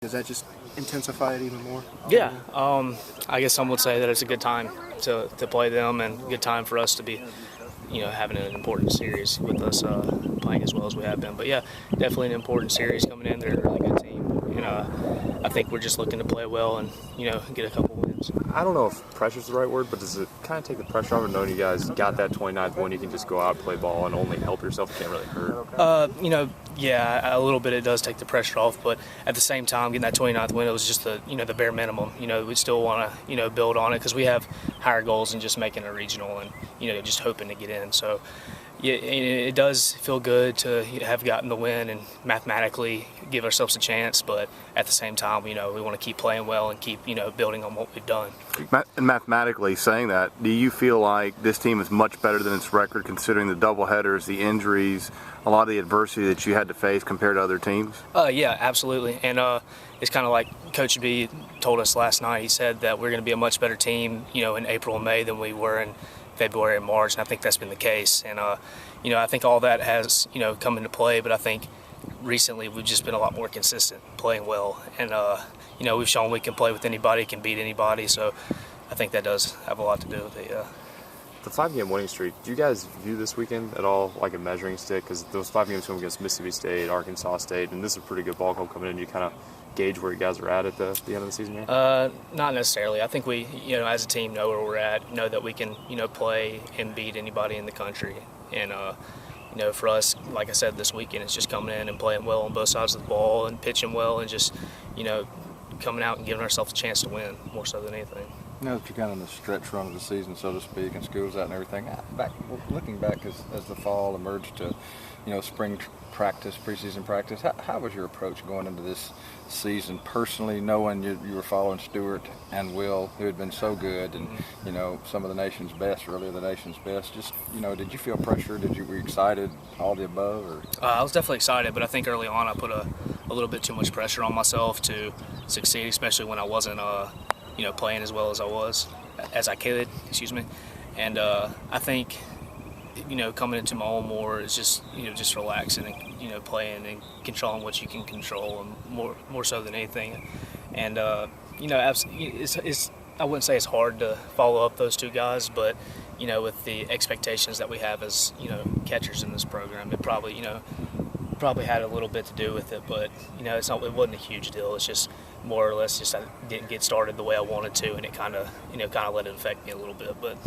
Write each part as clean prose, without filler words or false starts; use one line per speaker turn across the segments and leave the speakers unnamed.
Does that just intensify it even more?
Yeah, I guess some would say that it's a good time to play them and a good time for us to be, having an important series with us playing as well as we have been. But yeah, definitely an important series coming in. They're a really good team, and I think we're just looking to play well and get a couple wins.
I don't know if pressure's the right word, but does it kind of take the pressure off of knowing you guys got that 29th win? You can just go out, play ball, and only help yourself. It can't really hurt.
Yeah, a little bit it does take the pressure off, but at the same time, getting that 29th win, it was just the bare minimum. We still want to build on it because we have higher goals than just making a regional and just hoping to get in. So yeah, it does feel good to have gotten the win and mathematically give ourselves a chance, but at the same time, we want to keep playing well and keep building on what we've done.
And mathematically saying that, do you feel like this team is much better than its record considering the doubleheaders, the injuries, a lot of the adversity that you had to face compared to other teams?
Yeah, absolutely. And it's kind of like Coach B told us last night. He said that we're going to be a much better team, in April and May than we were in February and March, and I think that's been the case. And I think all that has come into play, but I think recently we've just been a lot more consistent, playing well, and we've shown we can play with anybody, can beat anybody. So I think that does have a lot to do with it. Yeah.
The 5-game winning streak, do you guys view this weekend at all like a measuring stick? Because those 5 games come against Mississippi State, Arkansas State, and this is a pretty good ball club coming in. You kind of gauge where you guys are at the end of the season here?
Not necessarily. I think we, as a team, know where we're at, know that we can, play and beat anybody in the country. And, for us, like I said, this weekend, it's just coming in and playing well on both sides of the ball and pitching well and just, coming out and giving ourselves a chance to win more so than anything.
Now that you're kind of in the stretch run of the season, so to speak, and school's out and everything, looking back as the fall emerged to, spring practice, preseason practice, how was your approach going into this season personally, knowing you were following Stewart and Will, who had been so good, and some of the nation's best, really the nation's best? Just did you feel pressure? Were you excited? All the above? Or?
I was definitely excited, but I think early on I put a little bit too much pressure on myself to succeed, especially when I wasn't playing as well as I could, and I think coming into my own more is just just relaxing and playing and controlling what you can control, and more so than anything. And it's I wouldn't say it's hard to follow up those two guys, but with the expectations that we have as catchers in this program, it probably had a little bit to do with it, but it wasn't a huge deal. It's just more or less just I didn't get started the way I wanted to, and it kind of let it affect me a little bit, but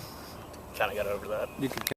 kind of got over that.